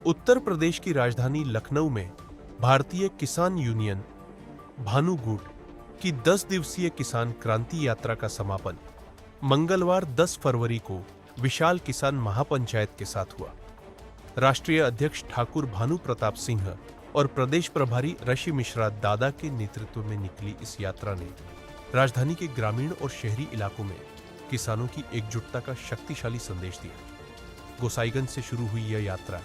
उत्तर प्रदेश की राजधानी लखनऊ में भारतीय किसान यूनियन भानुगूट की 10 दिवसीय किसान क्रांति यात्रा का समापन मंगलवार 10 फरवरी को विशाल किसान महापंचायत के साथ हुआ। राष्ट्रीय अध्यक्ष ठाकुर भानु प्रताप सिंह और प्रदेश प्रभारी ऋषि मिश्रा दादा के नेतृत्व में निकली इस यात्रा ने राजधानी के ग्रामीण और शहरी इलाकों में किसानों की एकजुटता का शक्तिशाली संदेश दिया। गोसाईगंज से शुरू हुई यह यात्रा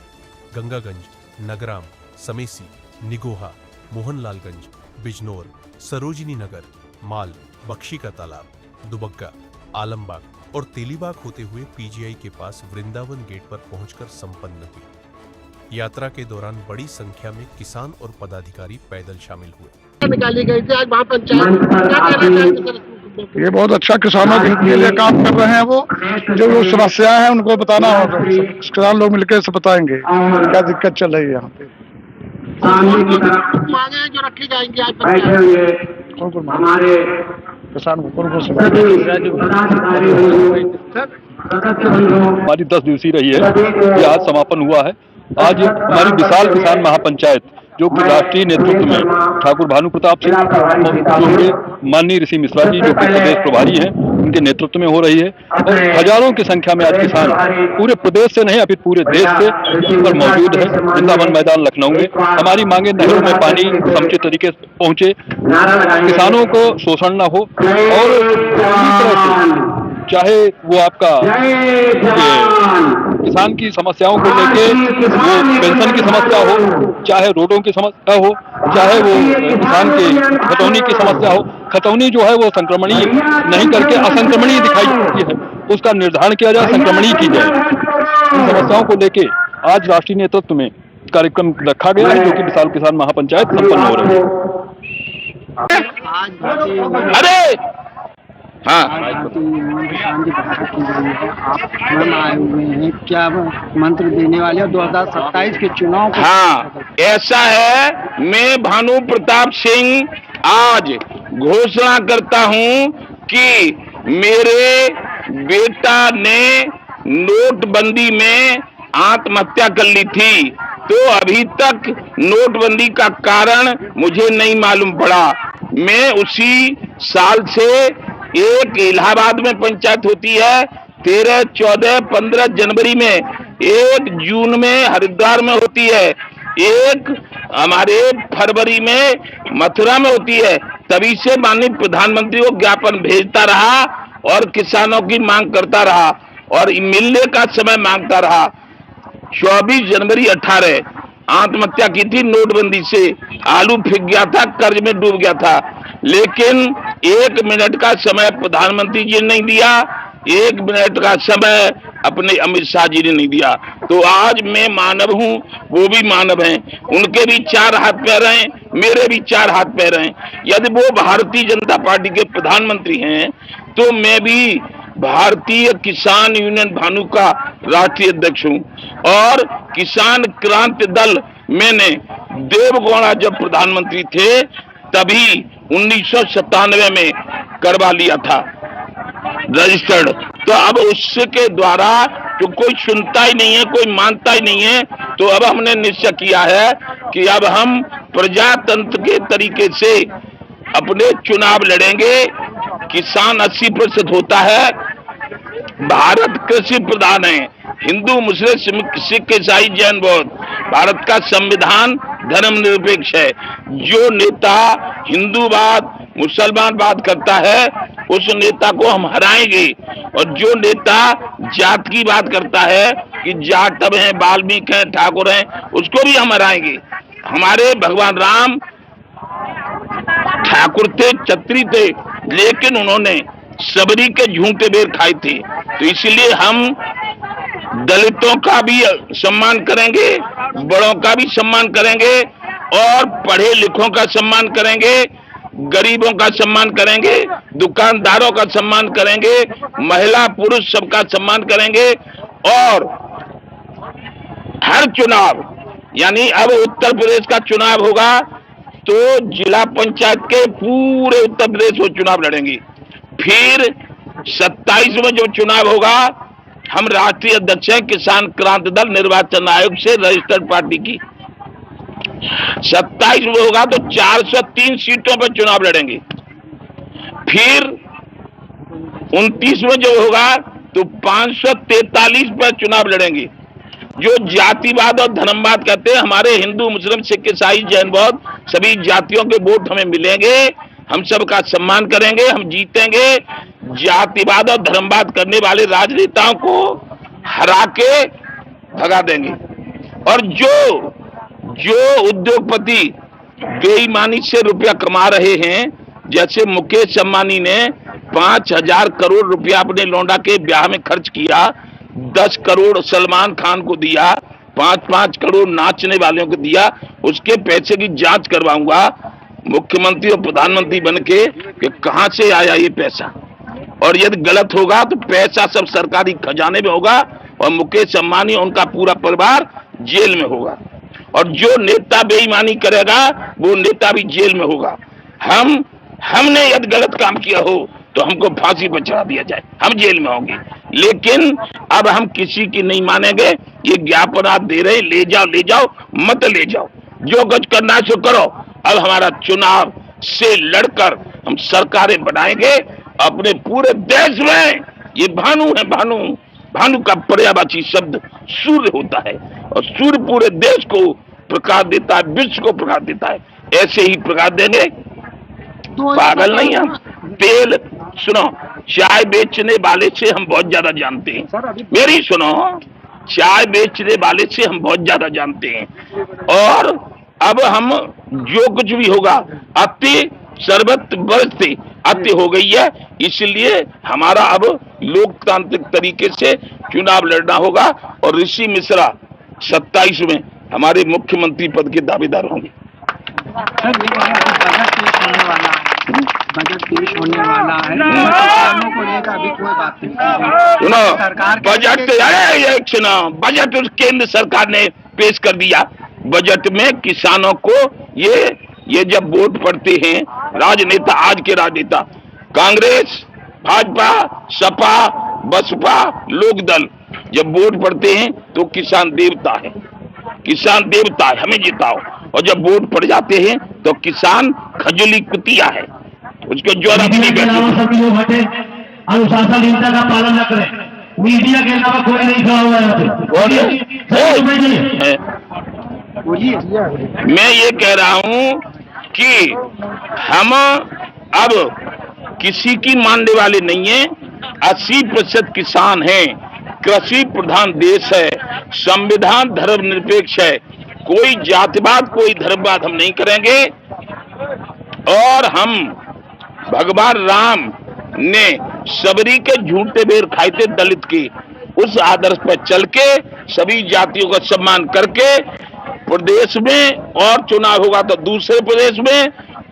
गंगागंज, नगराम, समेसी, निगोहा, मोहनलालगंज, बिजनौर, सरोजिनी नगर, माल, बख्शी का तालाब, दुबग्गा, आलमबाग और तेलीबाग होते हुए पीजीआई के पास वृंदावन गेट पर पहुंचकर संपन्न हुई। यात्रा के दौरान बड़ी संख्या में किसान और पदाधिकारी पैदल शामिल हुए। निकाली गई थी आज महापंचायत। ये बहुत अच्छा किसानों के लिए काम कर रहे हैं। वो जो समस्याएं हैं उनको बताना होगा। किसान लोग मिलकर से बताएंगे क्या दिक्कत चल रही है यहाँ पे। मांगे जो रखी जाएंगी आज कौन हमारे किसान को हमारी 10 दिवसीय रही है। यह आज समापन हुआ है। आज हमारी विशाल किसान महापंचायत जो कि राष्ट्रीय नेतृत्व में ठाकुर भानु प्रताप सिंह जो माननीय ऋषि मिश्रा जी जो कि प्रदेश प्रभारी हैं उनके नेतृत्व में हो रही है और हजारों की संख्या में आज किसान पूरे प्रदेश से नहीं अभी पूरे देश से पर मौजूद है। वृंदावन मैदान लखनऊ में हमारी मांगे नहरों में पानी समुचित तरीके से पहुंचे, किसानों को शोषण न हो और पूरी तरह से चाहे वो आपका किसान की समस्याओं को लेके वो पेंशन की समस्या हो, चाहे रोडों की समस्या हो, चाहे वो किसान के खतौनी की समस्या हो। खतौनी जो है वो संक्रमणीय नहीं करके असंक्रमणीय दिखाई देती है, उसका निर्धारण किया जाए, संक्रमणीय की जाए। इन समस्याओं को लेके आज राष्ट्रीय नेतृत्व में कार्यक्रम रखा गया है जो कि विशाल किसान महापंचायत संपन्न हो रही है। अरे हाँ, आए हुए हैं, क्या मंत्र देने वाले 2027 के चुनाव? हाँ, ऐसा है। मैं भानु प्रताप सिंह आज घोषणा करता हूँ कि मेरे बेटा ने नोटबंदी में आत्महत्या कर ली थी, तो अभी तक नोटबंदी का कारण मुझे नहीं मालूम पड़ा। मैं उसी साल से एक इलाहाबाद में पंचायत होती है, 13, 14, 15 जनवरी में, 1 जून में हरिद्वार में होती है, एक हमारे फरवरी में मथुरा में होती है। तभी से माननीय प्रधानमंत्री को ज्ञापन भेजता रहा और किसानों की मांग करता रहा और मिलने का समय मांगता रहा। 24 जनवरी 18 आत्महत्या की थी नोटबंदी से। आलू फेंक गया था, कर्ज में डूब गया था, लेकिन 1 मिनट का समय प्रधानमंत्री जी ने नहीं दिया, 1 मिनट का समय अपने अमित शाह जी ने नहीं दिया। तो आज मैं मानव हूँ, वो भी मानव हैं, उनके भी 4 हाथ पैर हैं, मेरे भी 4 हाथ पैर हैं। यदि वो भारतीय जनता पार्टी के प्रधानमंत्री हैं तो मैं भी भारतीय किसान यूनियन भानु का राष्ट्रीय अध्यक्ष हूँ और किसान क्रांति दल मैंने देवगौड़ा जब प्रधानमंत्री थे तभी 1997 में करवा लिया था रजिस्टर्ड। तो अब उसके द्वारा जो कोई सुनता ही नहीं है, कोई मानता ही नहीं है, तो अब हमने निश्चय किया है कि अब हम प्रजातंत्र के तरीके से अपने चुनाव लड़ेंगे। किसान 80% होता है, भारत कृषि प्रधान है, हिंदू मुस्लिम सिख ईसाई जैन बौद्ध, भारत का संविधान धर्मनिरपेक्ष है। जो नेता हिंदूवाद मुसलमानवाद करता है उस नेता को हम हराएंगे, और जो नेता जात की बात करता है कि जाटव हैं, वाल्मीकि हैं, ठाकुर हैं, उसको भी हम हराएंगे। हमारे भगवान राम ठाकुर थे, क्षत्रिय थे, लेकिन उन्होंने सबरी के झूठे बेर खाए थे। तो इसलिए हम दलितों का भी सम्मान करेंगे, बड़ों का भी सम्मान करेंगे और पढ़े लिखों का सम्मान करेंगे, गरीबों का सम्मान करेंगे, दुकानदारों का सम्मान करेंगे, महिला पुरुष सबका सम्मान करेंगे। और हर चुनाव, यानी अब उत्तर प्रदेश का चुनाव होगा तो जिला पंचायत के पूरे उत्तर प्रदेश वो चुनाव लड़ेंगे। फिर 27 में जो चुनाव होगा हम राष्ट्रीय अध्यक्ष हैं किसान क्रांति दल निर्वाचन आयोग से रजिस्टर्ड पार्टी की। 27 में होगा तो 403 सीटों पर चुनाव लड़ेंगे। फिर 29 में जो होगा तो 543 पर चुनाव लड़ेंगे। जो जातिवाद और धर्मवाद कहते हैं, हमारे हिंदू मुस्लिम सिख ईसाई जैन बौद्ध सभी जातियों के वोट हमें मिलेंगे, हम सबका सम्मान करेंगे, हम जीतेंगे। जातिवाद और धर्मवाद करने वाले राजनेताओं को हरा के भगा देंगे। और जो उद्योगपति बेईमानी से रुपया कमा रहे हैं, जैसे मुकेश अंबानी ने 5,000 करोड़ रुपया अपने लौंडा के ब्याह में खर्च किया, 10 करोड़ सलमान खान को दिया, 5-5 करोड़ नाचने वालों को दिया, उसके पैसे की जांच करवाऊंगा मुख्यमंत्री और प्रधानमंत्री बनके कि कहां से आया ये पैसा। और यदि गलत होगा तो पैसा सब सरकारी खजाने में होगा और मुकेश अंबानी और उनका पूरा परिवार जेल में होगा। और जो नेता बेईमानी करेगा वो नेता भी जेल में होगा। हमने यदि गलत काम किया हो तो हमको फांसी पर चढ़ा दिया जाए, हम जेल में होंगे। लेकिन अब हम किसी की नहीं मानेंगे। ये ज्ञापन आप दे रहे, ले जाओ मत ले जाओ, जो कुछ करना है सो करो। अब हमारा चुनाव से लड़कर हम सरकारें बनाएंगे अपने पूरे देश में। ये भानु है, भानु का पर्यायवाची शब्द सूर्य होता है और सूर्य पूरे देश को प्रकाश देता है, विश्व को प्रकाश देता है। ऐसे ही प्रकाश देंगे। पागल नहीं हम। तेल सुनो, चाय बेचने वाले से हम बहुत ज्यादा जानते हैं। मेरी सुनो, चाय बेचने वाले से हम बहुत ज्यादा जानते हैं। और अब हम जो कुछ भी होगा, अति सर्वत बरसते अति हो गई है, इसलिए हमारा अब लोकतांत्रिक तरीके से चुनाव लड़ना होगा। और ऋषि मिश्रा 27 में हमारे मुख्यमंत्री पद के दावेदार होंगे। बजट पेश होने वाला है, किसानों को लेकर अभी कोई बात नहीं। सुनो, बजट केंद्र सरकार ने पेश कर दिया। बजट में किसानों को ये जब वोट पड़ते हैं, राजनेता, आज के राजनेता कांग्रेस, भाजपा, सपा, बसपा, लोकदल, जब वोट पड़ते हैं तो किसान देवता है, किसान देवता है, हमें जिताओ। और जब वोट पड़ जाते हैं तो किसान खजुली कुतिया है, उसको ज्वारा भी नहीं बैठे। अनुशासनहीनता का पालन न करें। मीडिया के अलावा कोई नहीं खड़ा हुआ है। मैं ये कह रहा हूं कि हम अब किसी की मानने वाले नहीं है। 80% किसान हैं, कृषि प्रधान देश है, संविधान धर्मनिरपेक्ष है, कोई जातिवाद कोई धर्मवाद हम नहीं करेंगे। और हम भगवान राम ने सबरी के झूठे बेर खाए थे दलित की, उस आदर्श पर चल के सभी जातियों का सम्मान करके प्रदेश में और चुनाव होगा तो दूसरे प्रदेश में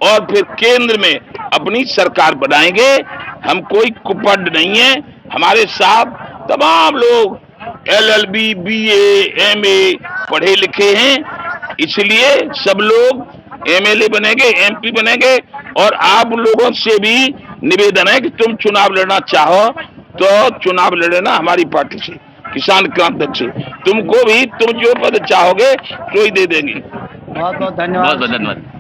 और फिर केंद्र में अपनी सरकार बनाएंगे। हम कोई कुपंड नहीं है, हमारे साथ तमाम लोग LLB, BA, MA पढ़े लिखे हैं, इसलिए सब लोग MLA बनेंगे, MP बनेंगे। और आप लोगों से भी निवेदन है कि तुम चुनाव लड़ना चाहो तो चुनाव लड़ना हमारी पार्टी से, किसान क्रांति से। तुमको भी तुम जो पद चाहोगे तो ही दे देंगे। बहुत बहुत धन्यवाद।